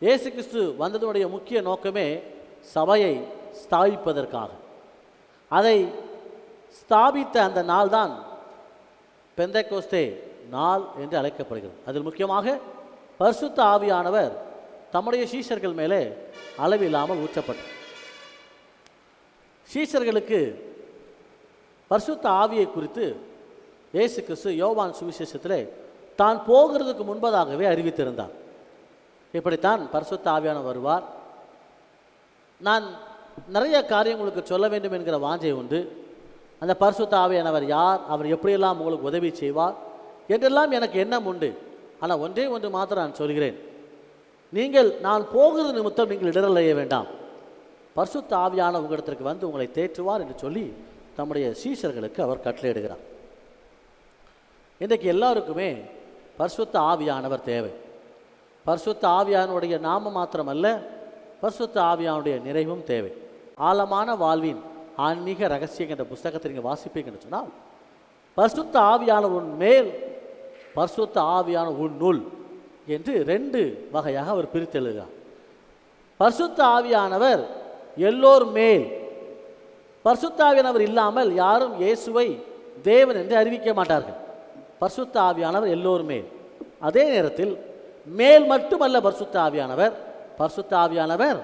இயேசு கிறிஸ்து வந்ததனுடைய முக்கிய நோக்கமே சபையை ஸ்தாபிப்பதற்காக. அதை ஸ்தாபித்த அந்த நாள் தான் பெந்தெக்கோஸ்தே நாள் என்று அழைக்கப்படுகிறது. அதில் முக்கியமாக பரிசுத்த ஆவியானவர் தம்முடைய சீஷர்கள் மேலே அளவில்லாமல் ஊற்றப்பட்டார். சீஷர்களுக்கு பரிசுத்த ஆவியை குறித்து இயேசு கிறிஸ்து யோவான் சுவிசேஷத்திலே தான் போகிறதுக்கு முன்பதாகவே அறிவித்திருந்தார். இப்படித்தான் பரிசுத்த ஆவியானவர் வருவார். நான் நிறைய காரியங்களுக்கு சொல்ல வேண்டும் என்கிற வாஞ்சை உண்டு. அந்த பரிசுத்த ஆவியானவர் யார், அவர் எப்படியெல்லாம் உங்களுக்கு உதவி செய்வார் என்றெல்லாம் எனக்கு எண்ணம் உண்டு. ஆனால் ஒன்றே ஒன்று மாத்திரம் நான் சொல்கிறேன். நீங்கள் நான் போகிறது நிமித்தம் நீங்கள் இடரலைய வேண்டாம். பரிசுத்த ஆவியான உங்களிடத்திற்கு வந்து உங்களை தேற்றுவார் என்று சொல்லி தம்முடைய சீஷர்களுக்கு அவர் கட்டளையிடுகிறார். இன்றைக்கு எல்லாருக்குமே பரிசுத்த ஆவியானவர் தேவை. பரிசுத்த ஆவியானுடைய நாமம் மாத்திரமல்ல, பரிசுத்த ஆவியானுடைய நிறைவும் தேவை. ஆழமான வாழ்வின் ஆன்மீக ரகசியம் என்ற புஸ்தகத்தை நீங்கள் வாசிப்பீங்க என்று சொன்னால், பரிசுத்த ஆவியான உன் மேல், பரிசுத்த ஆவியான உன் நூல் என்று 2 வகையாக அவர் பிரித்து எழுதுகிறார். பரிசுத்த ஆவியானவர் எல்லோர் மேல். பரிசுத்த ஆவியானவர் இல்லாமல் யாரும் இயேசுவை தேவன் என்று அறிவிக்க மாட்டார்கள். பரிசுத்த ஆவியானவர் எல்லோர் மேல். அதே நேரத்தில் மேல் மட்டுமல்ல பரிசுத்த ஆவியானவர், பரிசுத்த ஆவியானவர்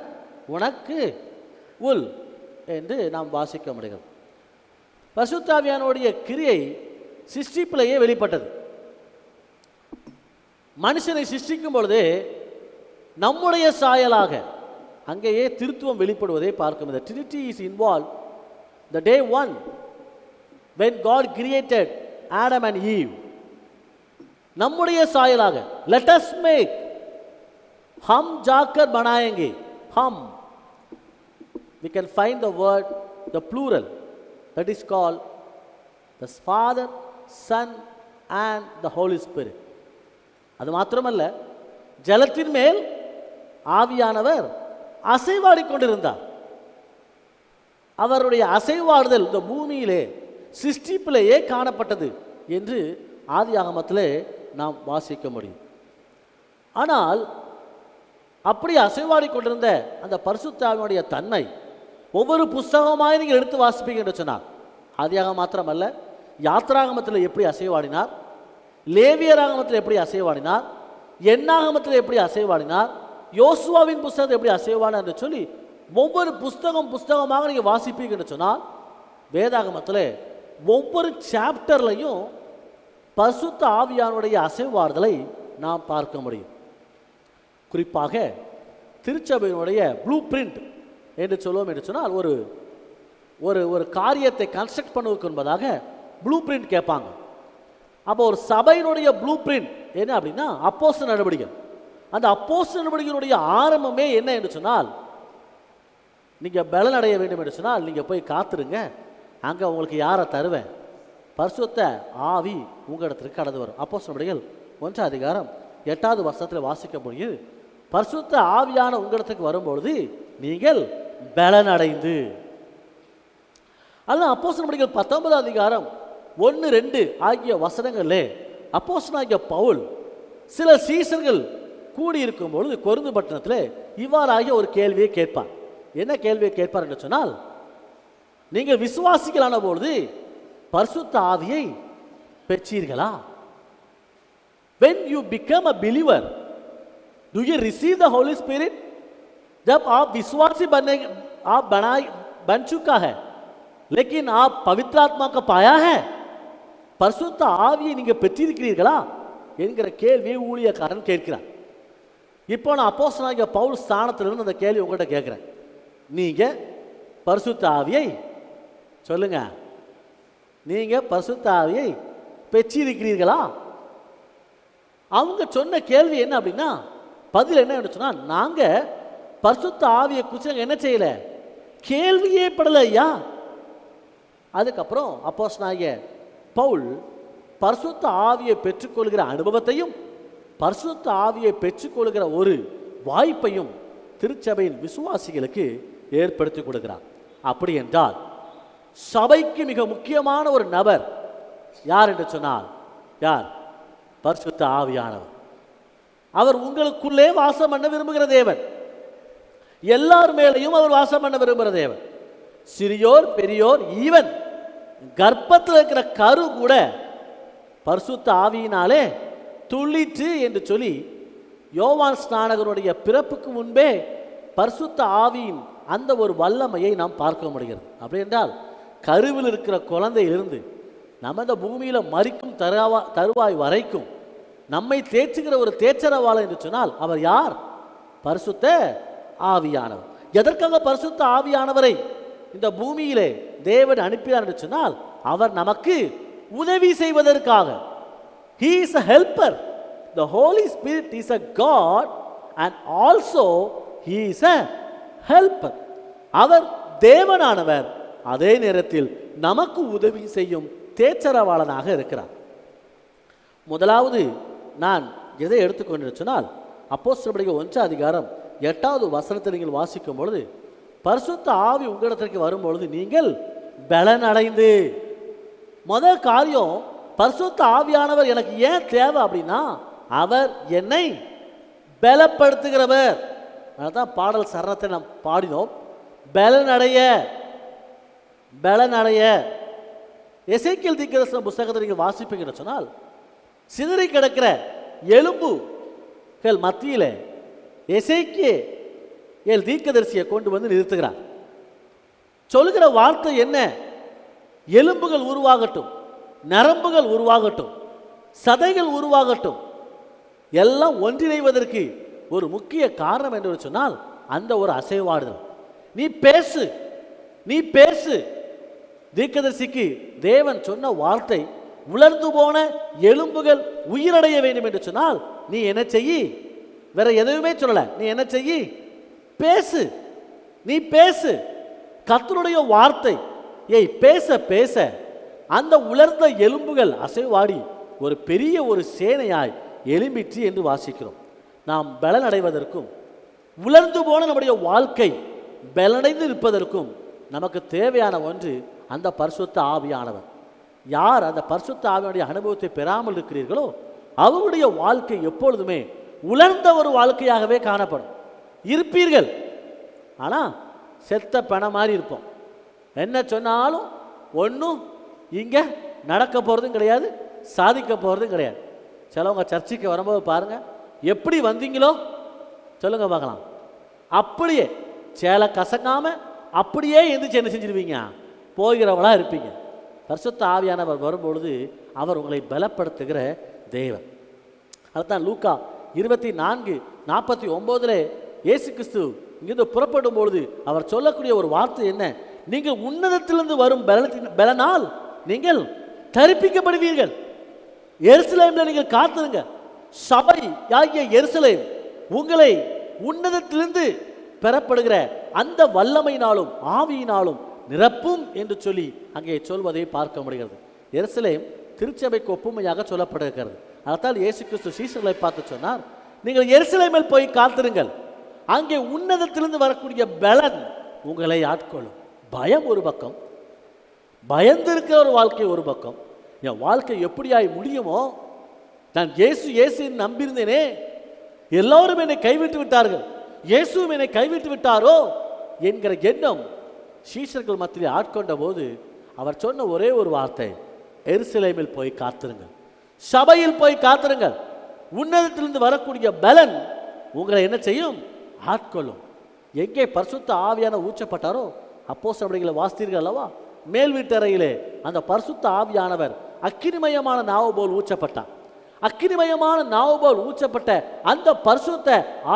உனக்கு உள் என்று நாம் வாசிக்க முடிகிறது. பரிசுத்த ஆவியானுடைய கிரியை சிருஷ்டிப்பிலேயே வெளிப்பட்டது. மனுஷனை சிருஷ்டிக்கும் பொழுதே நம்முடைய சாயலாக அங்கேயே திருத்துவம் வெளிப்படுவதை பார்க்கும். The Trinity is involved the day 1 when God created Adam and Eve. நம்முடைய சாயலாக let us make, हम जाकर बनाएंगे. हम, we can find the word, the plural, that is called the Father, Son and the Holy Spirit. அது மாத்திரமல்ல, ஜலத்தின் மேல் ஆவியானவர் அசைவாடி கொண்டிருந்தார். அவருடைய அசைவாடுதல் இந்த பூமியிலே சிருஷ்டிப்பிலேயே காணப்பட்டது என்று ஆதியாகமத்திலே நாம் வாசிக்க முடியும். ஆனால் அப்படி அசைவாடி கொண்டிருந்த அந்த பரிசுத்த ஆவியினுடைய தன்மை ஒவ்வொரு புஸ்தகமாய் நீங்கள் எடுத்து வாசிப்பீங்க என்று சொன்னார். ஆதியாகமம் மாத்திரமல்ல, யாத்ராகமத்தில் எப்படி அசைவாடினார், லேவியராகமத்தில் எப்படி அசைவாடினார், எண்ணாகமத்தில் எப்படி அசைவாடினார், யோசுவாவின் புஸ்தகத்தை எப்படி அசைவாடினார் என்று சொல்லி ஒவ்வொரு புஸ்தகமாக நீங்கள் வாசிப்பீங்க என்று சொன்னால், வேதாகமத்தில் ஒவ்வொரு சாப்டர்லையும் பரிசுத்த ஆவியானுடைய அசைவாடுதலை நாம் பார்க்க முடியும். குறிப்பாக திருச்சபையினுடைய ப்ளூ பிரிண்ட் என்று சொல்லுவோம் என்று சொன்னால், ஒரு ஒரு ஒரு காரியத்தை கன்ஸ்ட்ரக்ட் பண்ணுவதற்கு என்பதாக ப்ளூ பிரிண்ட் கேட்பாங்க. அப்போ ஒரு சபையினுடைய ப்ளூ பிரிண்ட் என்ன அப்படின்னா அப்போஸ்தலர் நடவடிக்கைகள். அந்த அப்போஸ்தலர் நடவடிக்கைகளுடைய ஆரம்பமே என்ன என்று சொன்னால், நீங்கள் பலன் அடைய வேண்டும் என்று சொன்னால் நீங்கள் போய் காத்துருங்க, அங்கே உங்களுக்கு யாரை தருவேன், பரிசுத்த ஆவி உங்களிடத்திற்கு கடந்து வரும். அப்போஸ்தலர் நடவடிக்கைகள் 1 அதிகாரம் 8வது வசனத்தில் வாசிக்க முடியுது. பரிசுத்த ஆவியான உங்களிடத்துக்கு வரும்பொழுது நீங்கள் பலன் அடைந்து. அல்ல, அப்போஸ்தலர் நடவடிக்கைகள் 19வது அதிகாரம் 1-2 ஆகிய வசனங்களே அப்போஸ்தலனாகிய பவுல் சில சீஷர்கள் கூடியிருக்கும் பொழுது கொரிந்து பட்டணத்தில் இவ்வாறாகிய ஒரு கேள்வியை கேட்பார். என்ன கேள்வியை கேட்பார் என்று சொன்னால், நீங்கள் விசுவாசிகளான பொழுது பரிசுத்த ஆவியை பெற்றீர்களா? When you become a believer, do you receive the Holy Spirit? जब आप विश्वासी बन चुका है, लेकिन आप पवित्र आत्मा का पाया है, பரிசுத்த ஆவியை நீங்க பெற்றிருக்கிறீர்களா என்கிற கேள்வியை ஊழியக்காரன் கேட்கிறார். இப்போ நான் அப்போஸ்தலனாகிய பவுல் ஸ்தானத்திலிருந்து அந்த கேள்வி உங்கள்கிட்ட கேட்குறேன். நீங்க பரிசுத்த ஆவியை சொல்லுங்க, நீங்க பரிசுத்த ஆவியை பெற்றிருக்கிறீர்களா? அவங்க சொன்ன கேள்வி என்ன அப்படின்னா, பதில் என்ன சொன்னா, நாங்க பரிசுத்த ஆவியை குறித்து என்ன செய்யல, கேள்வியே படல ஐயா. அதுக்கப்புறம் அப்போஸ்தலனாகிய பவுல் பரிசுத்த ஆவியை பெற்றுக்கொள்கிற அனுபவத்தையும் பரிசுத்த ஆவியை பெற்றுக்கொள்கிற ஒரு வாய்ப்பையும் திருச்சபையின் விசுவாசிகளுக்கு ஏற்படுத்தி கொடுக்கிறார். அப்படி என்றால் சபைக்கு மிக முக்கியமான ஒரு நபர் யார் என்று சொன்னால் யார்? பரிசுத்த ஆவியானவர். அவர் உங்களுக்குள்ளே வாசம் பண்ண விரும்புகிற தேவன். எல்லார் மேலையும் அவர் வாசம் பண்ண விரும்புகிற தேவன். சிறியோர் பெரியோர், ஈவன் கர்ப்பத்தில் இருக்கிற கரு கூட பரிசுத்த ஆவியினாலே துள்ளிற்று என்று சொல்லி யோவான் ஸ்நானகருடைய பிறப்புக்கு முன்பே பரிசுத்த ஆவியின் அந்த ஒரு வல்லமையை நாம் பார்க்க முடிகிறது. அப்படி என்றால் கருவில் இருக்கிற குழந்தையிலிருந்து நம்ம இந்த பூமியில் மறிக்கும் தருவாய் வரைக்கும் நம்மை தேற்றுகிற ஒரு தேற்றரவாளர் என்று சொன்னால் அவர் யார்? பரிசுத்த ஆவியானவர். எதற்காக பரிசுத்த ஆவியானவரை இந்த பூமியிலே தேவன் அனுப்பினார் என்று சொன்னால் அவர் நமக்கு உதவி செய்வதற்காக. He is a helper. The Holy Spirit is a God and also He is a helper. அவர் தேவனானவர், அதே நேரத்தில் நமக்கு உதவி செய்யும் தேற்றரவாளனாக இருக்கிறார். முதலாவது நான் எதை எடுத்துக்கொண்டு சொன்னால் அப்போஸ்தலர் 1:8 நீங்கள் வாசிக்கும் பொழுது பரிசுத்த ஆவி உங்களிடத்திற்கு வரும்பொழுது நீங்கள் பலனடைந்து, முதல் காரியம் பரிசுத்த ஆவியானவர் எனக்கு ஏன் தேவை அப்படின்னா அவர் என்னை பலப்படுத்துகிறவர். அதுதான் பாடல் சரணத்தை நாம் பாடினோம். பலனடைய பலனடைய. எசேக்கியேல் தீர்க்கதரிசன புத்தகத்தை நீங்கள் வாசிப்பீங்கன்னு சொன்னால் சிதறி கிடக்கிற எலும்புகள் மத்தியில் எசேக்கியேல் தீர்க்கதரிசியை கொண்டு வந்து நிறுத்துகிறார். சொல்லுகிற வார்த்தை என்ன? எலும்புகள் உருவாகட்டும், நரம்புகள் உருவாகட்டும், சதைகள் உருவாகட்டும், எல்லாம் ஒன்றிணைவதற்கு ஒரு முக்கிய காரணம் என்று சொன்னால் அந்த ஒரு அசைவாடுதல். நீ பேசு, நீ பேசு. தீர்க்கதரிசிக்கு தேவன் சொன்ன வார்த்தை உலர்ந்து போன எலும்புகள் உயிரடைய வேண்டும் என்று சொன்னால் நீ என்ன செய்யி? வேற எதுவுமே சொல்லல. நீ என்ன செய்யி? பேசு, நீ பேசு. கர்த்தருடைய வார்த்தை பேச பேச அந்த உலர்ந்த எலும்புகள் அசைவாடி ஒரு பெரிய ஒரு சேனையாய் எழும்பிற்று என்று வாசிக்கிறோம். நாம் பலனடைவதற்கும் உலர்ந்து போன நம்முடைய வாழ்க்கை பலனடைந்து இருப்பதற்கும் நமக்கு தேவையான ஒன்று அந்த பரிசுத்த ஆவியானவர். யார் அந்த பரிசுத்த ஆவியானுடைய அனுபவத்தை பெறாமல் இருக்கிறீர்களோ அவருடைய வாழ்க்கை எப்பொழுதுமே உலர்ந்த ஒரு வாழ்க்கையாகவே காணப்படும். இருப்பீர்கள், ஆனால் செத்த பண மாதிரி இருப்போம். என்ன சொன்னாலும் ஒன்றும் இங்கே நடக்க போகிறதும் கிடையாது, சாதிக்க போகிறதும் கிடையாது. சிலவங்க சர்ச்சைக்கு வரும்போது பாருங்கள், எப்படி வந்தீங்களோ சொல்லுங்க பார்க்கலாம், அப்படியே சேலை கசங்காமல் அப்படியே எந்திரிச்சு என்ன செஞ்சிருவீங்க? போகிறவங்களா இருப்பீங்க. பரிசுத்த ஆவியானவர் வரும்பொழுது அவர் உங்களை பலப்படுத்துகிற தேவன். அதுதான் லூக்கா 24:49 இயேசு கிறிஸ்து இங்கிருந்து புறப்படும் பொழுது அவர் சொல்லக்கூடிய ஒரு வார்த்தை என்ன? நீங்கள் உன்னதத்திலிருந்து வரும் பலனால் நீங்கள் தரிப்பிக்கப்படுவீர்கள். எருசலேமில் நீங்கள் காத்திருங்க. சபை ஆகிய எருசலேம் உங்களை உன்னதத்திலிருந்து பெறப்படுகிற அந்த வல்லமையினாலும் ஆவியினாலும் நிரப்பும் என்று சொல்லி அங்கே சொல்வதை பார்க்க முடிகிறது. எருசலேம் திருச்சபைக்கு ஒப்புமையாக சொல்லப்படுகிறது. அதால் இயேசு கிறிஸ்து சீசர்களை பார்த்து சொன்னார், நீங்கள் எருசலேமில் போய் காத்திருங்கள், அங்கே உன்னதத்திலிருந்து வரக்கூடிய பலன் உங்களை ஆட்கொள்ளும். பயம் ஒரு பக்கம், பயந்திருக்கிற ஒரு வாழ்க்கை ஒரு பக்கம். என் வாழ்க்கை எப்படியாய் முடியுமோ? நான் இயேசு நம்பியிருந்தேனே, எல்லோரும் என்னை கைவிட்டு விட்டார்கள், இயேசுவும் என்னை கைவிட்டு விட்டாரோ என்கிற எண்ணம் சீஷர்கள் மத்தியில் ஆட்கொண்ட போது அவர் சொன்ன ஒரே ஒரு வார்த்தை, எருசலேமில் போய் காத்திருங்கள், சபையில் போய் காத்திருங்கள், உன்னதத்திலிருந்து வரக்கூடிய பலன் உங்களை என்ன செய்யும்? ஆட்கொள்ளும். எங்கே பரிசுத்த ஆவியான ஊற்றப்பட்டாரோ அப்போஸ்தலர்களை வாசித்தீர்கள் அல்லவா? மேல் வீட்டறையிலே அந்த பரிசுத்த ஆவியானவர் அக்கினிமயமான நாவு போல் ஊற்றப்பட்டார். அக்கினிமயமான நாவு போல் ஊற்றப்பட்ட அந்த பரிசுத்த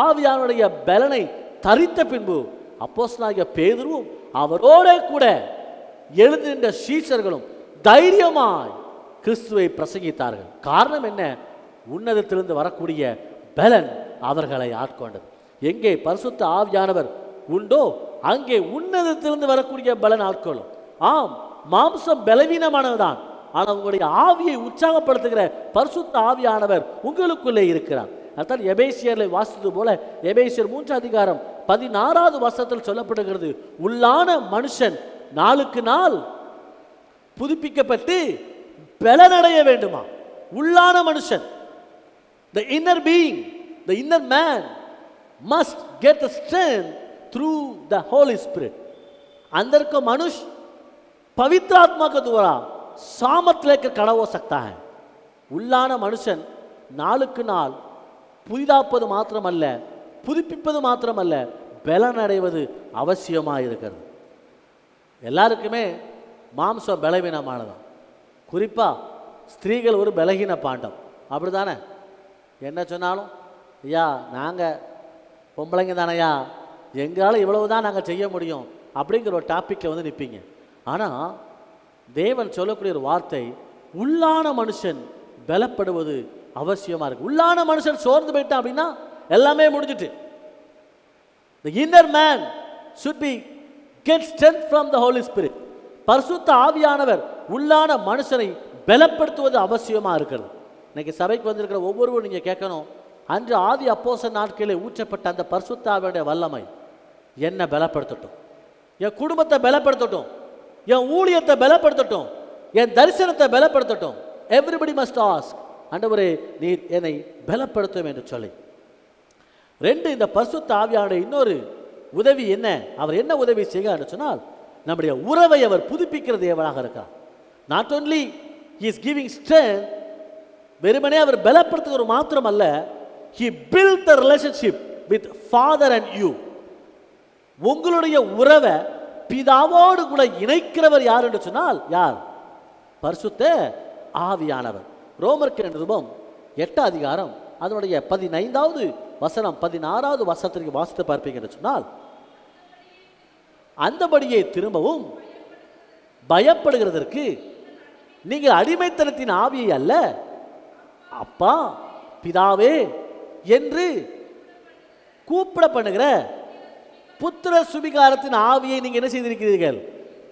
ஆவியானுடைய பலனை தரித்த பின்பு அப்போஸ்தலனாகிய பேதுருவும் அவரோட கூட எழுந்து நின்ற சீஷர்களும் தைரியமாய் கிறிஸ்துவை பிரசங்கித்தார்கள். காரணம் என்ன? உன்னதத்திலிருந்து வரக்கூடிய பலன் அவர்களை ஆட்கொண்டது. எங்கே பரிசுத்த ஆவியானவர் உண்டோ அங்கே உன்னதத்திலிருந்து வரக்கூடிய பலன் ஆட்கொள்ளும். ஆம், மாம்சம் பலவீனமானதுதான், ஆனால் உங்களுடைய ஆவியை உற்சாகப்படுத்துகிற பரிசுத்த ஆவியானவர் உங்களுக்குள்ளே இருக்கிறார். அதான் எபேசியர்களை வாசித்தது போல எபேசியர் 3:16 சொல்லப்படுகிறது, உள்ளான மனுஷன் நாளுக்கு நாள் புதுப்பிக்கப்பட்டு பலனடைய வேண்டுமா? உள்ளான மனுஷன், the inner being the inner man must get the strength through the Holy Spirit. अंदर को मनुष्य पवित्र आत्मा के द्वारा सामर्थ लेकर खड़ा हो सकता है. உள்ளான மனுஷன் நாளுக்கு நாள் புதிதாப்பது மாத்திரமல்ல, புதுப்பிப்பது மாத்திரமல்ல, பலன் அடைவது அவசியமாக இருக்கிறது. எல்லாருக்குமே மாம்சம் பலவீனமானதான். குறிப்பாக ஸ்திரீகள் ஒரு பலகீன பாண்டம். அப்படி தானே? என்ன சொன்னாலும் ஐயா நாங்கள் பொம்பளைங்க தானையா, எங்களால் இவ்வளவு தான் நாங்கள் செய்ய முடியும் அப்படிங்கிற ஒரு டாப்பிக்கில் வந்து நிற்பீங்க. ஆனால் தேவன் சொல்லக்கூடிய ஒரு வார்த்தை, உள்ளான மனுஷன் பலப்படுவது அவசியமாக இருக்குது. உள்ளான மனுஷன் சோர்ந்து போயிட்டான் அப்படின்னா எல்லாமே முடிஞ்சிட்டு. The inner man should be get strength from the Holy Spirit. பரிசுத்த ஆவியானவர் உள்ளான மனுஷனை பலப்படுத்துவது அவசியமாக இருக்கிறது. இன்னைக்கு சபைக்கு வந்திருக்கிற ஒவ்வொருவரும் நீங்கள் கேட்கணும், அன்று ஆதி அப்போஸ்தலர் நாட்களில் ஊற்றப்பட்ட அந்த பரிசுத்த ஆவியுடைய வல்லமை என்ன பலப்படுத்தட்டும், என் குடும்பத்தை பலப்படுத்தட்டும், என் ஊழியத்தை பலப்படுத்தட்டும், என் தரிசனத்தை பலப்படுத்தட்டும். எவ்ரிபடி மஸ்ட் ஆஸ்க், ஆண்டவரே நீர் என்னை பலப்படுத்தும் என்று சொல்லி. ரெண்டு, இந்த பரிசுத்த ஆவியானுடைய இன்னொரு உதவி என்ன, அவர் என்ன உதவி செய்கிறார் சொன்னால், நம்முடைய உறவை அவர் புதுப்பிக்கிற தேவனாக இருக்கிறார். Not only he is giving strength, வெறுமனே அவர் பலப்படுத்துகிற மாத்திரம் அல்ல, he built the relationship with father and you. உங்களுடைய உறவை பிதாவோடு கூட இணைக்கிறவர் யார் என்று சொன்னால் யார்? பரிசுத்த ஆவியானவர். ரோமருக்கு நிருபம் 8 அதிகாரம் அதனுடைய 15வது வசனம் 16வது வசனத்திற்கு வாசித்து பார்ப்பீங்க என்று சொன்னால், அந்தபடியே திரும்பவும் பயப்படுகிறதற்கு நீங்கள் அடிமைத்தனத்தின் ஆவியை அல்ல, அப்பா பிதாவே என்று கூப்பிட பண்ணுகிற புத்திர சுவிகாரத்தின் ஆவியை நீங்கள் என்ன செய்திருக்கிறீர்கள்?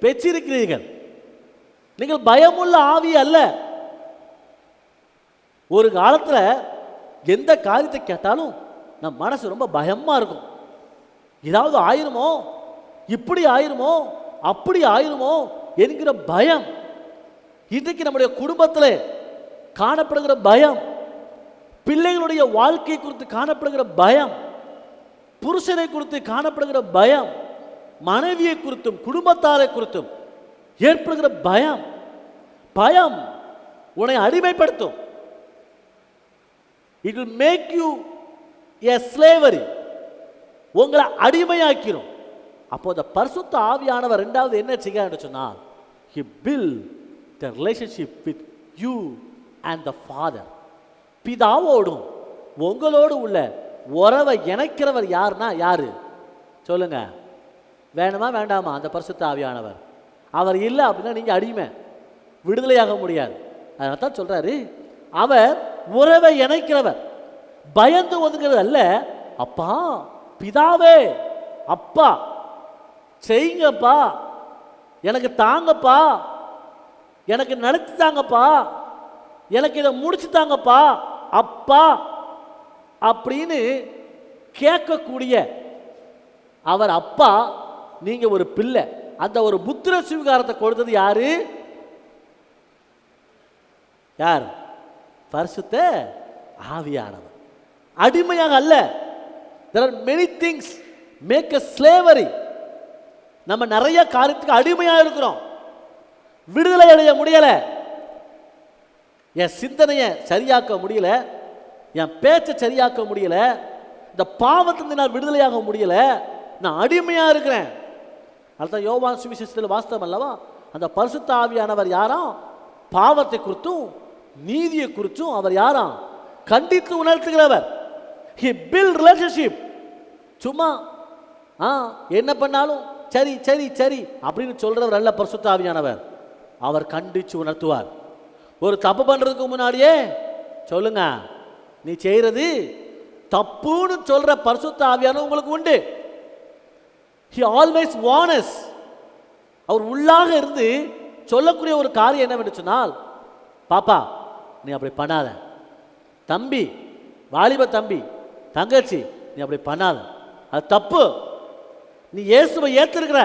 பெற்றிருக்கிறீர்கள். நீங்கள் பயமுள்ள ஆவி அல்ல. ஒரு காலத்தில் எந்த காரியத்தை கேட்டாலும் நம் மனசு ரொம்ப பயமாக இருக்கும். ஏதாவது ஆயிருமோ, இப்படி ஆயிருமோ, அப்படி ஆயிருமோ என்கிற பயம். இன்றைக்கு நம்முடைய குடும்பத்தில் காணப்படுகிற பயம், பிள்ளைகளுடைய வாழ்க்கை குறித்து காணப்படுகிற பயம், புருஷனை குறித்து காணப்படுகிற பயம், மனைவியை குறித்தும் குடும்பத்தாரை குறித்தும் ஏற்படுகிற பயம். பயம் உன்னை அடிமைப்படுத்தும். It will make you a slavery. உங்களை அடிமையாக்கிறோம். அப்போ இந்த பரிசுத்த ஆவியானவர் இரண்டாவது என்ன செய்கிறார் சொன்னால், he build the relationship with you and the father. பிதாவோடும் உங்களோடு உள்ள உறவை இணைக்கிறவர் யாருன்னா யாரு சொல்லுங்க? வேணுமா வேண்டாமா? அந்த பரிசுத்த ஆவியானவர். அவர் இல்லை அப்படின்னா நீங்க அடிமை, விடுதலையாக முடியாது. அதனால தான் சொல்றாரு, அவர் உறவை இணைக்கிறவர். பயந்து ஒதுங்கிறது அல்ல. அப்பா பிதாவே, அப்பா செய்யுங்கப்பா, எனக்கு தாங்கப்பா, எனக்கு நடத்தி தாங்கப்பா, எனக்கு இதை முடிச்சு தாங்கப்பா அப்பா அப்படின்னு கேட்கக்கூடிய அவர் அப்பா. நீங்க ஒரு பிள்ளை. அந்த ஒரு புத்திர சுவிகாரத்தை கொடுத்தது யாரு? யார்? பரிசுத்த ஆவியானவர். அடிமையாக அல்ல. There are many things make a slavery. நம்ம நிறைய காரியத்துக்கு அடிமையாக இருக்கிறோம், விடுதலை அடைய முடியல. என் சிந்தனையை சரியாக்க முடியல, என் பேச்சை சரியாக்க முடியல, இந்த பாவத்திலிருந்து நான் விடுதலையாக முடியல, நான் அடிமையா இருக்கிறேன். அதுதான் யோவான் சுவிசேஷத்தில் வாஸ்தவம் அல்லவா? அந்த பரிசுத்த ஆவியானவர் யாராம்? பாவத்தை குறித்தும் நீதியை குறித்தும் அவர் யாராம்? கண்டித்து உணர்த்துகிறவர். He build relationship. சும்மா என்ன பண்ணாலும் சரி சரி சரி அப்படின்னு சொல்றவர் அல்ல பரிசுத்த ஆவியானவர். அவர் கண்டித்து உணர்த்துவார். ஒரு தப்பு பண்றதுக்கு முன்னாடியே சொல்லுங்க, நீ செய்யறது தப்புன்னு சொல்ற பரிசுத்த ஆவியானவர் உங்களுக்கு உண்டு. He always warns us. அவர் உள்ளாக இருந்து சொல்லக்கூடிய ஒரு காரியம் என்னவென்று சொன்னால், பாப்பா நீ அப்படி பண்ணாத, தம்பி, வாலிப தம்பி, தங்கச்சி நீ அப்படி பண்ணாத, அது தப்பு, நீ இயேசுவை ஏற்றிருக்கிற,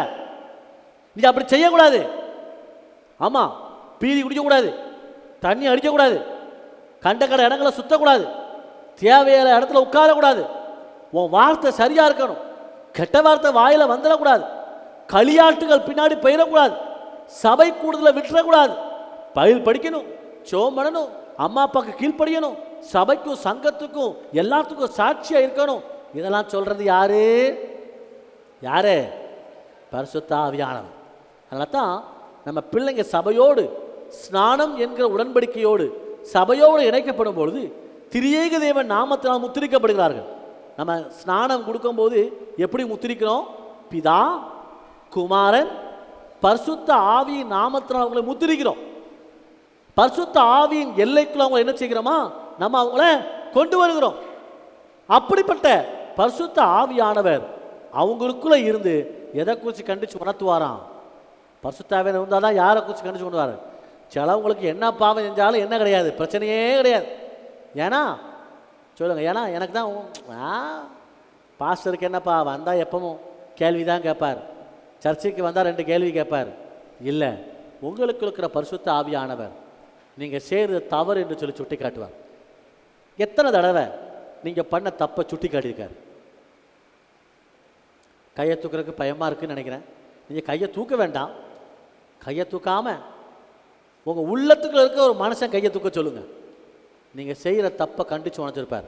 நீ அப்படி செய்யக்கூடாது. ஆமா, பீதி குடிக்கக்கூடாது, தண்ணி அடிக்கக்கூடாது, கண்ட கடை இடங்களை சுத்தக்கூடாது, தேவையான இடத்துல உட்காரக்கூடாது. உன் வார்த்தை சரியா இருக்கணும். கெட்ட வார்த்தை வாயில வந்துடக்கூடாது. களியாட்டுகள் பின்னாடி போயிடக்கூடாது. சபை கூடுதலை விட்டுறக்கூடாது. பயில் படிக்கணும், சோம் பண்ணணும், அம்மா அப்பாவுக்கு கீழ்ப்படியணும், சபைக்கும் சங்கத்துக்கும் எல்லாத்துக்கும் சாட்சியா இருக்கணும். இதெல்லாம் சொல்றது யாரு? யாரு? பரிசுத்த ஆவியானவர். அதனால தான் நம்ம பிள்ளைங்க சபையோடு ஸ்நானம் என்கிற உடன்படிக்கையோடு சபையோடு இணைக்கப்படும் பொழுது திரியேக தேவன் நாமத்தினால் முத்திரிக்கப்படுகிறார்கள். நம்ம ஸ்நானம் கொடுக்கும்போது எப்படி முத்திரிக்கிறோம்? பிதா, குமாரன், பரிசுத்த ஆவியின் நாமத்தினால் அவங்களை முத்திரிக்கிறோம். பரிசுத்த ஆவியின் எல்லைக்குள்ள அவங்க என்ன செய்கிறோமா? நம்ம அவங்கள கொண்டு வருகிறோம். அப்படிப்பட்ட பரிசுத்த ஆவியானவர் அவங்களுக்குள்ள இருந்து எதை குறித்து கண்டிச்சு உணர்த்துவாராம்? பரிசுத்த ஆவியானவர் இருந்தால் தான் யாரை குறித்து கண்டிச்சு கொண்டு வர. சிலவங்களுக்கு என்ன பாவம் செஞ்சாலும் என்ன கிடையாது, பிரச்சனையே கிடையாது. ஏன்னா சொல்லுங்க, ஏன்னா எனக்கு தான் பாஸ்டருக்கு என்னப்பா வந்தால் எப்பவும் கேள்வி தான் கேட்பார், சர்ச்சைக்கு வந்தால் 2 கேள்வி கேட்பார். இல்லை, உங்களுக்கு இருக்கிற பரிசுத்த ஆவியானவர் நீங்கள் செய்கிறது தவறு என்று சொல்லி சுட்டி காட்டுவார். எத்தனை தடவை நீங்கள் பண்ண தப்பை சுட்டி காட்டியிருக்காரு. கையை தூக்குறதுக்கு பயமாக இருக்குன்னு நினைக்கிறேன். நீங்கள் கையை தூக்க வேண்டாம். கையை தூக்காமல் உங்கள் உள்ளத்துக்குள்ள இருக்க ஒரு மனுஷன் கையை தூக்க சொல்லுங்கள். நீங்கள் செய்கிற தப்பை கண்டித்து உணர்த்திருப்பார்.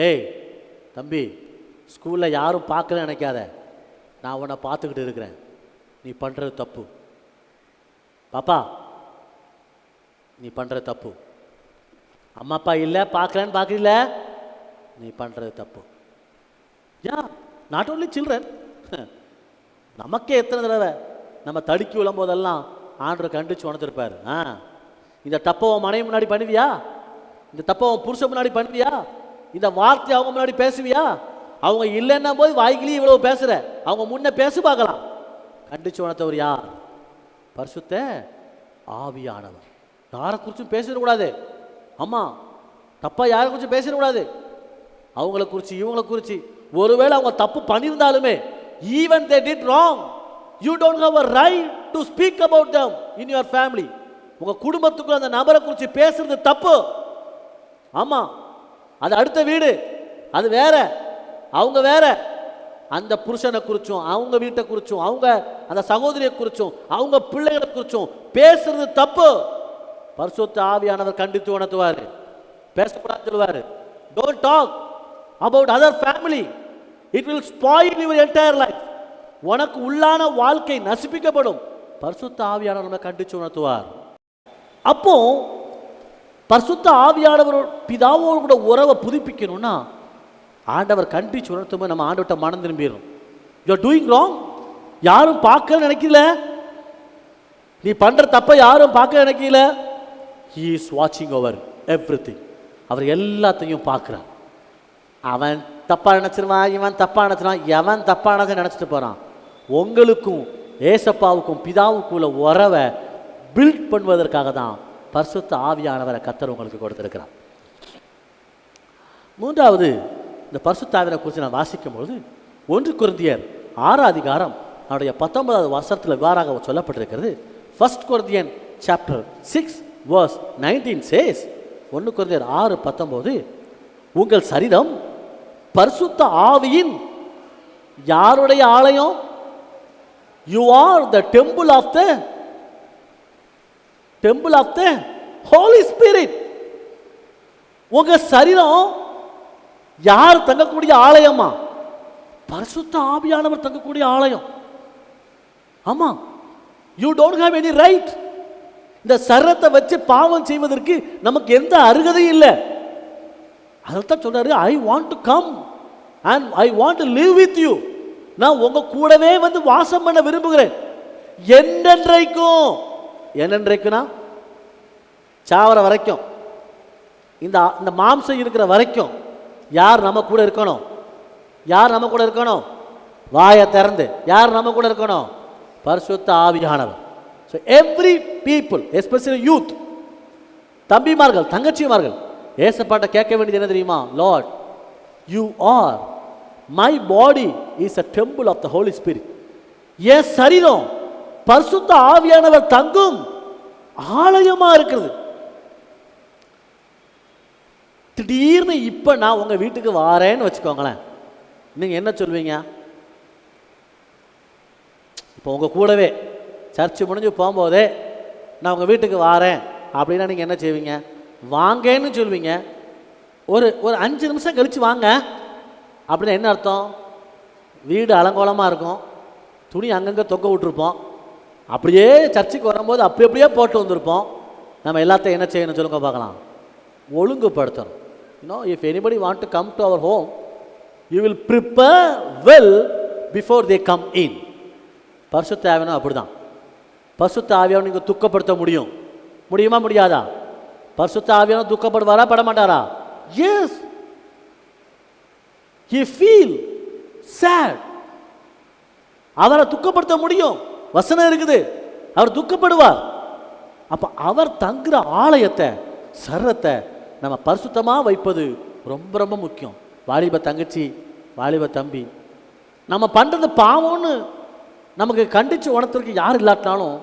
ஏய் தம்பி, ஸ்கூலில் யாரும் பார்க்கலன்னு நினைக்காத, நான் உன்னை பார்த்துக்கிட்டு இருக்கிறேன், நீ பண்ணுறது தப்பு. பாப்பா, நீ பண்ணுறது தப்பு. அம்மா அப்பா இல்லை, பார்க்கலன்னு பார்க்கல, நீ பண்ணுறது தப்பு. ஏன் நாட் ஓன்லி சில்ட்ரன், நமக்கே எத்தனை தடவை நம்ம தடுக்கி விழும் போதெல்லாம் ஆண்டவர் கண்டிச்சு உணர்த்திருப்பார். இந்த தப்பை உன் மனைவி முன்னாடி பண்ணுவியா? இந்த தப்பை உன் புருஷன் முன்னாடி பண்ணுவியா? இந்த வார்த்தை அவங்க முன்னாடி பேசுவியா? அவங்க இல்லைன்னா போது வாய்கிலேயே இவ்வளவு பேசுற, அவங்க முன்ன பேச பார்க்கலாம். கண்டிச்சு உணர்த்தவர் யார்? பரிசுத்த ஆவியானவர். யாரை குறிச்சும் பேசிடக்கூடாது. அம்மா தப்பா யாரை குறிச்சும் பேசிடக்கூடாது. அவங்கள குறிச்சு இவங்களை குறிச்சு ஒருவேளை அவங்க தப்பு பண்ணியிருந்தாலுமே, even they did wrong, you don't have a right to speak about them in your family. உங்க குடும்பத்துக்குள்ள அந்த நபரை குறித்து பேசுறது தப்பு. ஆமா, அது அடுத்த வீடு, அது வேற, அவங்க வேற. அந்த புருஷனை குறிச்சும் அவங்க வீட்டை குறிச்சும் அவங்க அந்த சகோதரியை குறிச்சும் அவங்க பிள்ளைகளை குறிச்சும் பேசுறது தப்பு. பரிசுத்த ஆவியானவர் கண்டித்து உணர்த்துவார். பேசக்கூடாது சொல்லுவார். Don't talk about other family, it will spoil your entire life. உனக்கு உள்ளான வாழ்க்கை நசிப்பிக்கப்படும். பரிசுத்த ஆவியானவர் நம்ம கண்டித்து உணர்த்துவார். அப்போ பரிசுத்த ஆவியானவர் பிதாவோடு கூட உறவை புதுப்பிக்கணும்னா ஆண்டவர் கண்டிச்சு உணர்த்தும் போது நம்ம ஆண்டவர்கிட்ட மனம் திரும்பிடணும். யூ ஆர் டூயிங் ராங், யாரும் பார்க்க நினைக்கல, நீ பண்ற தப்ப யாரும் பார்க்க நினைக்கல. ஹி இஸ் வாட்சிங் ஓவர் எவ்ரிதிங். அவர் எல்லாத்தையும் பார்க்குறான். அவன் தப்பா நினைச்சிருவான், இவன் தப்பா நினைச்சிருவான், எவன் தப்பா நினைச்சிட்டு போறான். உங்களுக்கும் ஏசப்பாவுக்கும் பிதாவுக்குள்ள உறவை பில்ட் பண்ணுவதற்காக தான் பரிசுத்த ஆவியானவரை கர்த்தர் உங்களுக்கு கொடுத்திருக்கிறார். மூன்றாவது, இந்த பரிசுத்த ஆவியானவரை குறித்து நான் வாசிக்கும்போது 1 கொரிந்தியர் 6 அதிகாரம் அவருடைய 19வது வசனத்தில் இவ்வாறாக சொல்லப்பட்டிருக்கிறது. 1 கொரிந்தியன் சாப்டர் 6 verse 19 says, 1 கொரிந்தியர் 6:19, உங்கள் சரீரம் பரிசுத்த ஆவியின் யாருடைய ஆலயம்? You are the temple of the Holy Spirit. உங்க சரீரம் யார் தங்கக்கூடிய ஆலயமா? பரிசுத்த ஆவியானவர் தங்கக்கூடிய ஆலயம். ஆமா, you don't have any right. இந்த சரீரத்தை வச்சு பாவம் செய்வதற்கு நமக்கு எந்த அருகதையும் இல்லை. அதான் சொல்றாரு, I want to come and I want to live with you. நான் உங்க கூடவே வந்து வாசம் பண்ண விரும்புகிறேன். என்னென்றைக்கும், என்னென்றைக்குனா சாவர வரைக்கும், இந்த மாம்சம் இருக்கிற வரைக்கும் யார் நம்ம கூட இருக்கணும்? யார் நம்ம கூட இருக்கணும்? வாயை திறந்து யார் நம்ம கூட இருக்கணும்? பரிசுத்த ஆவியானவர். So every people, especially youth, தம்பிமார்கள் தங்கச்சிமார்கள், ஏசப்பாட்ட கேட்க வேண்டியது என்ன தெரியுமா? Lord, you are my body is a temple of the Holy Spirit. என் சரீரம் பரிசுத்த ஆவியானவர் தங்கும் ஆலயமா இருக்கிறது. திடீர்னு இப்போ நான் உங்கள் வீட்டுக்கு வாரேன்னு வச்சுக்கோங்களேன், நீங்கள் என்ன சொல்வீங்க? இப்போ உங்கள் கூடவே சர்ச்சு முடிஞ்சு போகும்போதே நான் உங்கள் வீட்டுக்கு வாரேன் அப்படின்னா நீங்கள் என்ன செய்வீங்க? வாங்கன்னு சொல்வீங்க. ஒரு 5 நிமிஷம் கழித்து வாங்க அப்படின்னா என்ன அர்த்தம்? வீடு அலங்கோலமாக இருக்கும், துணி அங்கங்கே தொங்க விட்டுருப்போம், அப்படியே சர்ச்சுக்கு வரும்போது அப்படியே போட்டு வந்திருப்போம். நம்ம எல்லாத்தையும் என்ன செய்யணும் சொல்லுங்க பார்க்கலாம்? ஒழுங்குபடுத்தணும். If anybody want to come to our home, you will prepare well before they come in. பரிசுத்த ஆவியானவர் அப்படிதான். பரிசுத்த ஆவியானவர் நீங்கள் துக்கப்படுத்த முடியுமா முடியாதா? பரிசுத்த ஆவியானவர் துக்கப்படுவாரா பட மாட்டாரா? Yes, he feel sad. அவரை துக்கப்படுத்த முடியும், வசனம் இருக்குது, அவர் துக்கப்படுவார். அப்ப அவர் தங்குற ஆலயத்தை, சரத்தை நம்ம பரிசுத்தமாக வைப்பது ரொம்ப ரொம்ப முக்கியம். வாலிப தங்கச்சி, வாலிப தம்பி, நம்ம பண்ணுறது பாவம்னு நமக்கு கண்டித்து உணர்த்துறதுக்கு யார் இல்லாட்டினாலும்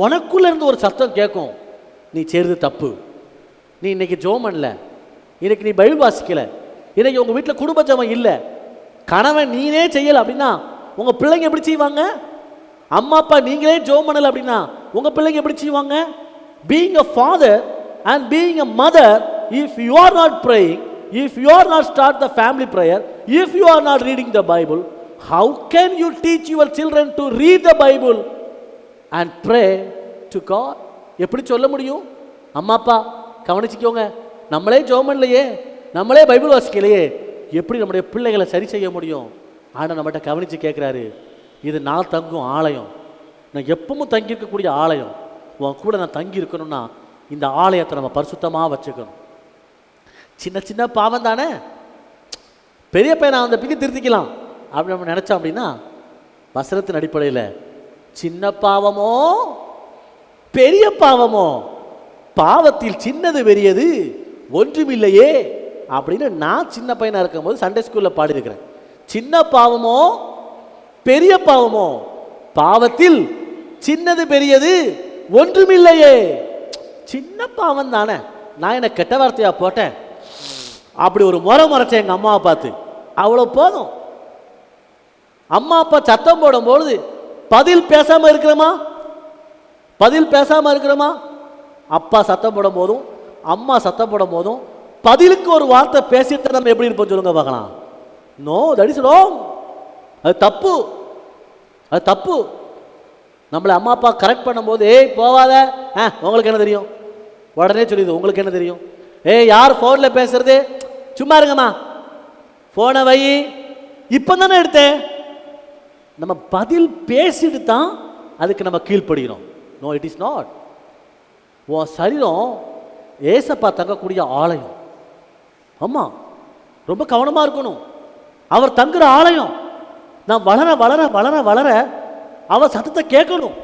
உனக்குள்ளே இருந்து ஒரு சத்தம் கேட்கும், நீ செய்கிறது தப்பு, நீ இன்னைக்கு ஜெபம் பண்ணல, இன்னைக்கு நீ பைபிள் வாசிக்கல, இன்னைக்கு உங்கள் வீட்டில் குடும்ப ஜெபம் இல்லை, கணவன் நீனே செய்யலை அப்படின்னா உங்கள் பிள்ளைங்க எப்படி செய்வாங்க? அம்மா அப்பா நீங்களே ஜெபம் பண்ணலை அப்படின்னா உங்கள் பிள்ளைங்க எப்படி செய்வாங்க? Being a father and being a mother, if you are not praying, if you are not start the family prayer, if you are not reading the Bible, how can you teach your children to read the Bible and pray to God? எப்படி சொல்ல முடியும்? அம்மா அப்பா கவனிச்சுக்கோங்க, நம்மளே ஜெபம் பண்ணலையே, நம்மளே பைபிள் வாசிக்கலையே, எப்படி நம்முடைய பிள்ளைகளை சரி செய்ய முடியும்? ஆனால் நம்மகிட்ட கவனித்து கேட்குறாரு, இது நான் தங்கும் ஆலயம், நான் எப்பவும் தங்கியிருக்கக்கூடிய ஆலயம், உன் கூட நான் தங்கி இருக்கணும்னா இந்த ஆலயத்தை நம்ம பரிசுத்தமாக வச்சுக்கணும். சின்ன சின்ன பாவம் தானே, பெரிய பையனை அந்த பிடி திருத்திக்கலாம் அப்படி நம்ம நினச்சோம் அப்படின்னா வசனத்தின் அடிப்படையில் சின்ன பாவமோ பெரிய பாவமோ, பாவத்தில் சின்னது பெரியது ஒன்றுமில்லையே அப்படின்னு நான் சின்ன பையனாக இருக்கும்போது சண்டே ஸ்கூலில் பாடியிருக்கிறேன். சின்ன பாவமோ பெரிய பாவமோ, பாவத்தில் சின்னது பெரியது ஒன்றுமில்லையே. சின்ன பாவம் தானே, நான் என்ன கெட்ட வார்த்தையா போட்டேன், அப்படி ஒரு முறை முறைச்சேன் எங்கள் அம்மாவை பார்த்து, அவ்வளோ போதும். அம்மா அப்பா சத்தம் போடும்பொழுது பதில் பேசாமல் இருக்கிறோமா? பதில் பேசாமல் இருக்கிறோமா? அப்பா சத்தம் போடும் போதும் அம்மா சத்தம் போடும் போதும் பதிலுக்கு ஒரு வார்த்தை பேசிட்டு நம்ம எப்படி இருப்போம் சொல்லுங்க பார்க்கலாம்? No, that is wrong. அது தப்பு, அது தப்பு. நம்மளை அம்மா அப்பா கரெக்ட் பண்ணும்போது, ஏய் போவாத, உங்களுக்கு என்ன தெரியும், உடனே சொல்லிடுது உங்களுக்கு என்ன தெரியும், ஏய் யார் ஃபோனில் பேசுறது, சும்மா இருங்கம்மா, ஃபோனை வை, இப்போ தானே எடுத்தேன். நம்ம பதில் பேசிட்டு தான் அதுக்கு நம்ம கீழ்ப்படுகிறோம். No, it is not. உன் சரீரம் ஏசப்பா தங்கக்கூடிய ஆலயம். ஆமாம், ரொம்ப கவனமாக இருக்கணும். அவர் தங்குற ஆலயம். நான் வளர வளர வளர வளர அவர் சத்தத்தை கேட்கணும்.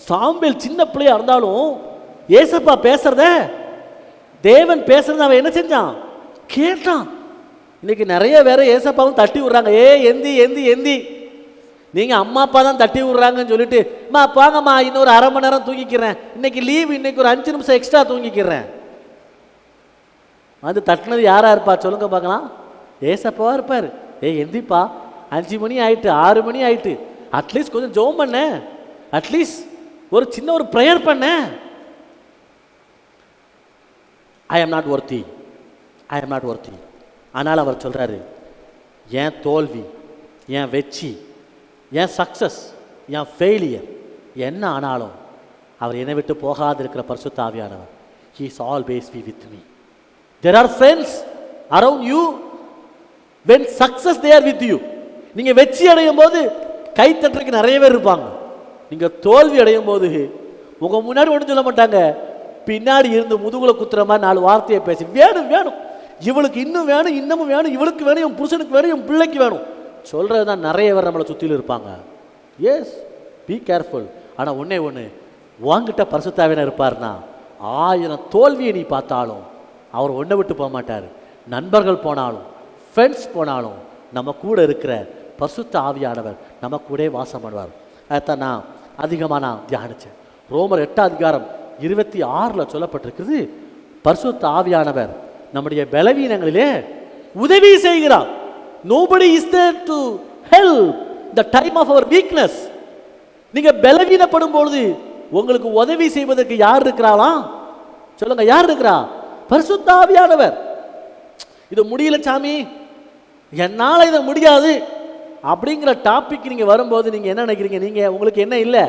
சாம்பேல் சின்ன பிள்ளையா இருந்தாலும் ஏசப்பா பேசுறத, தேவன் பேசுறத அவன் என்ன செஞ்சான்? கேட்டான். இன்னைக்கு நிறைய பேர ஏசப்பாவும் தட்டி விடுறாங்க, ஏ எந்தி எந்தி எந்தி. நீங்கள் அம்மா அப்பா தான் தட்டி விட்றாங்கன்னு சொல்லிட்டு, அம்மா போங்கம்மா இன்னொரு அரை மணி நேரம் தூங்கிக்கிறேன், இன்னைக்கு லீவ், இன்னைக்கு ஒரு 5 நிமிஷம் எக்ஸ்ட்ரா தூங்கிக்கிறேன். வந்து தட்டினது யாராக இருப்பா சொல்லுங்க பார்க்கலாம்? ஏசப்பாவாக இருப்பார். எந்திப்பா, 5 மணி ஆயிட்டு, 6 மணி ஆயிட்டு, அட்லீஸ்ட் கொஞ்சம் ஜெபம் பண்ண, அட்லீஸ்ட் ஒரு சின்ன ஒரு ப்ரேயர் பண்ண. ஐ am not worthy, I am not worthy. ஆனால் அவர் சொல்கிறாரு, என் தோல்வி, என் வெற்றி, என் சக்ஸஸ், என் ஃபெயிலியர் என்ன ஆனாலும் அவர் என்னை விட்டு போகாது இருக்கிற பரிசுத்த ஆவியானவர். He is always be with me. There are friends around you. When success they are with you. நீங்கள் வெற்றி அடையும் போது கை தட்டுறதுக்கு நிறைய பேர் இருப்பாங்க. நீங்கள் தோல்வி அடையும் போது உங்கள் முன்னாடி ஒன்றும் சொல்ல மாட்டாங்க, பின்னாடி இருந்து முதுகுல குத்துற மாதிரி 4 வார்த்தையை பேசி, வேணும் வேணும், இவளுக்கு இன்னும் வேணும், இன்னமும் வேணும், இவளுக்கு வேணும், என் புருஷனுக்கு வேணும், என் பிள்ளைக்கு வேணும் சொல்கிறது தான் நிறைய பேர் நம்மளை சுற்றிலும் இருப்பாங்க. Yes, be careful. ஆனால் ஒன்றே ஒன்று, வாங்கிட்ட பரிசுத்தாவினர் இருப்பார்னா 1000 தோல்வியை நீ பார்த்தாலும் அவர் ஒன்றை விட்டு போக மாட்டார். நண்பர்கள் போனாலும், ஃப்ரெண்ட்ஸ் போனாலும், நம்ம கூட இருக்கிற பரிசுத்த ஆவியானவர் நம்ம கூட வாசம் பண்ணுவார். அதைத்தான் நான் அதிகமாக தியானித்தேன். ரோமர் 8 அதிகாரம் 26 சொல்லப்பட்டிருக்குது, பரிசுத்த ஆவியானவர் நம்முடைய பலவீனங்களிலே உதவி செய்கிறார். nobody is there to help the time of our weakness. நீங்க பலவீனப்படும் பொழுது உங்களுக்கு உதவி செய்வதற்கு யார் இருக்கிறாளா? சொல்லுங்க, யார் இருக்கிறா? பரிசுத்த ஆவியானவர். இது முடியல சாமி, என்னால இதை முடியாது அப்படிங்கிற டாபிக் நீங்க வரும்போது நீங்க என்ன நினைக்கிறீங்க? நீங்க உங்களுக்கு என்ன இல்லை?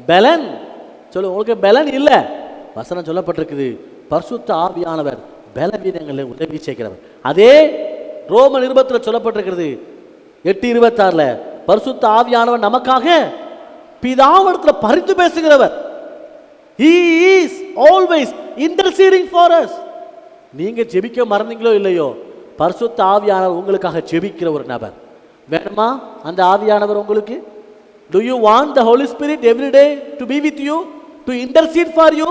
பலன். சொல்லுங்க, உங்களுக்கு பலன் இல்லை. வசனம் சொல்லப்பட்டிருக்குது, பரிசுத்த ஆவியானவர் பலவீனங்களை உதவி செய்கிறவர். அதே ரோம நிருபத்தில் சொல்லப்பட்டிருக்கிறது 8:26, பரிசுத்த ஆவியானவர் நமக்காக பிதாவிடத்தில் பரிந்து பேசுகிறவர். He is always interceding for us. நீங்க ஜெபிக்க மறந்தீங்களோ இல்லையோ, பரிசுத்த ஆவியானவர் உங்களுக்காக ஜெபிக்கிற ஒரு நபர். வேணுமா அந்த ஆவியானவர் உங்களுக்கு? Do you want the Holy Spirit every day to be with you, to intercede for you?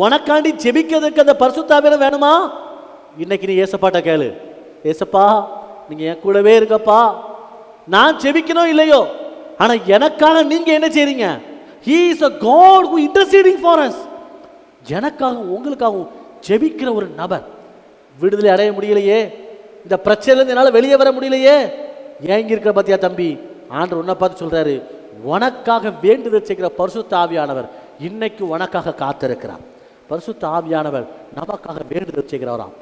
உனக்காண்டி ஜெபிக்கிறதுக்கு அந்த பரிசுத்த ஆவியானவர் வேணுமா? இன்னைக்கு நீ ஏசப்பாட்ட கேளு, ஏசப்பா நீங்க என் கூடவே இருக்கப்பா, நான் ஜெபிக்கணும் இல்லையோ, ஆனா எனக்காக நீங்க என்ன செய்றீங்க? He is a God who interceding for us. எனக்காகவும் உங்களுக்காகவும் ஜெபிக்கிற ஒரு நபர். விடுதலை அடைய முடியலையே, இந்த பிரச்சனையிலிருந்து என்னால் வெளியே வர முடியலையே, ஏங்கி இருக்கிற பத்தியா தம்பி, ஆண்டவர் உன்னை பார்த்து சொல்றாரு, உனக்காக வேண்டுதல் செய்கிற பரிசுத்த ஆவியானவர் இன்னைக்கு உனக்காக காத்திருக்கிறார். பரிசுத்த ஆவியானவர் நமக்காக வேண்டுதல் செய்கிறவராம்.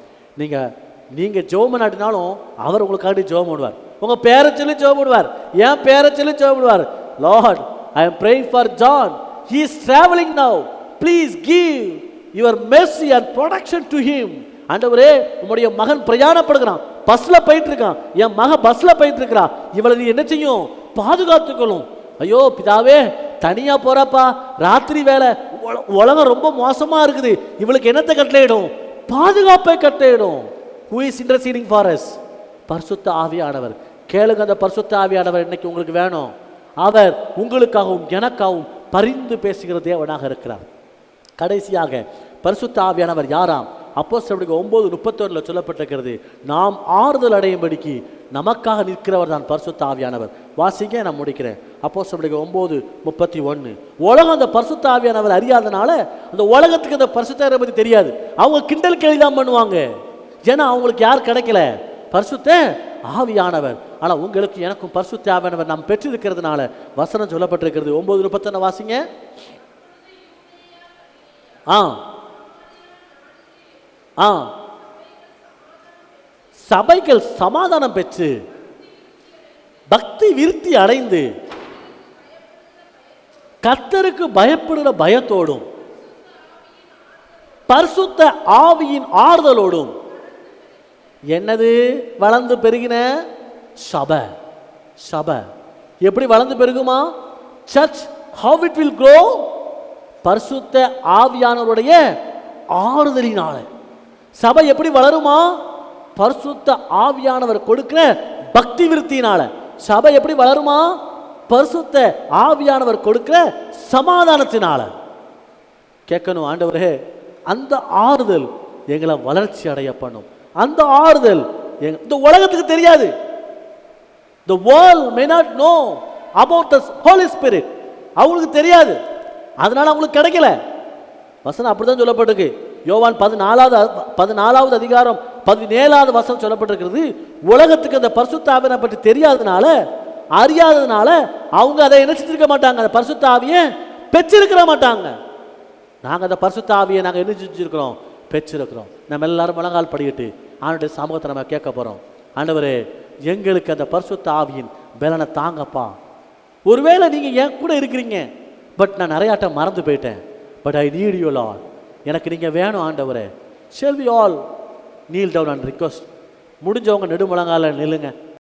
நீங்க ஜெபம் பண்ணாட்டினாலும் அவர் உங்களுக்காண்டி ஜெபம் பண்ணுவார். உங்க பேரை சொல்லி ஜெபம் பண்ணுவார், என் பேரை சொல்லி ஜெபம் பண்ணுவார். Lord, I am praying for John. He is traveling now. Please give your mercy and protection to him. ஆண்டவரே, உம்முடைய மகன் பிரயாணப்படுகிறான், பஸ்ல போயிட்டு இருக்கான், என் மகன் பஸ்ல போயிட்டு இருக்கிறா, இவளை நீ என்ன செய்யும்? பாதுகாத்துக்கணும். ஐயோ பிதாவே, தனியா போறாப்பா, ராத்திரி வேலை, உலகம் ரொம்ப மோசமா இருக்குது, இவளுக்கு என்னத்தை கட்டளையிடும்? பாதுகாப்பை கட்டளையிடும். Who is interceding for us? பரிசுத்த ஆவியானவர். கேளுங்க, அந்த பரிசுத்த ஆவியானவர் இன்னைக்கு உங்களுக்கு வேணும். அவர் உங்களுக்காகவும் எனக்காகவும் பரிந்து பேசுகிற தேவனாக இருக்கிறார். கடைசியாக பரிசுத்த ஆவியானவர் யாராம்? அப்போஸ்தலர் 9:31 சொல்லப்பட்டிருக்கிறது, நாம் ஆறுதல் அடையும்படிக்கு நமக்காக நிற்கிறவர் தான் பரிசுத்த ஆவியானவர். வாசிங்க, நான் முடிக்கிறேன். அப்போஸ்தலர் 9:31. உலகம் அந்த பரிசுத்த ஆவியானவர் அறியாதனால அந்த உலகத்துக்கு அந்த பரிசுத்த பற்றி தெரியாது. அவங்க கிண்டல் கேலி தான் பண்ணுவாங்க. ஏன்னா அவங்களுக்கு யார் கிடைக்கல? பரிசுத்த ஆவியானவர். ஆனா உங்களுக்கு எனக்கும் பரிசுத்த ஆவியானவர் நாம் பெற்றிருக்கிறதுனால வசனம் சொல்லப்பட்டிருக்கிறது. 9:31 வாசிங்க. சபைகள் சமாதானம் பெற்று பக்தி விருத்தி அடைந்து கர்த்தருக்கு பயப்படுகிற பயத்தோடும் பரிசுத்த ஆவியின் ஆறுதலோடும் என்னது வளர்ந்து பெருகின சபை. சபை எப்படி வளர்ந்து பெருகுமா? Church how it will grow? பரிசுத்த ஆவியானவருடைய ஆறுதலினால. சபை எப்படி வளருமா? பரிசுத்த ஆவியானவர் கொடுக்கிற பக்தி விருத்தியினால. சபை எப்படி வளருமா? பரிசுத்த ஆவியானவர் கொடுக்கிற சமாதானத்தினால. கேட்கணும், ஆண்டவரே அந்த ஆறுதல் எங்களை வளர்ச்சி அடைய பண்ணும். அந்த ஆறுதல் இந்த உலகத்துக்கு தெரியாது. The world may not know about the Holy Spirit. அவங்களுக்கு தெரியாது, அதனால அவங்களுக்கு கிடைக்கல. வசனம் அப்படிதான் சொல்லப்பட்டிருக்கு. யோவான் 14வது அதிகாரம் 17வது வசனம் சொல்லப்பட்டிருக்கிறது. உலகத்துக்கு அந்த பரிசுத்த ஆவியை பற்றி தெரியாதனால, அறியாததுனால அவங்க அதை என்ன செஞ்சிருக்க மாட்டாங்க? அந்த பரிசுத்த ஆவியை பெற்றிருக்கிற மாட்டாங்க. நாங்கள் அந்த பரிசுத்த ஆவியை நாங்கள் என்ன செஞ்சிருக்கிறோம்? பெற்றிருக்கிறோம். நம்ம எல்லாரும் முழங்கால் படிக்கிட்டு ஆண்டவருடைய சமூகத்தை நம்ம கேட்க போறோம். ஆண்டவரே, எங்களுக்கு அந்த பரிசுத்த ஆவியின் பலனை தாங்கப்பா. ஒருவேளை நீங்க என் கூட இருக்கிறீங்க, பட் நான் நிறையாட்ட மறந்து போயிட்டேன். But I need you Lord. எனக்கு நீங்க வேணும் ஆண்டவரே. Shall we all kneel down and request? முடிஞ்சவங்க நெடுமுழங்கால நில்லுங்க.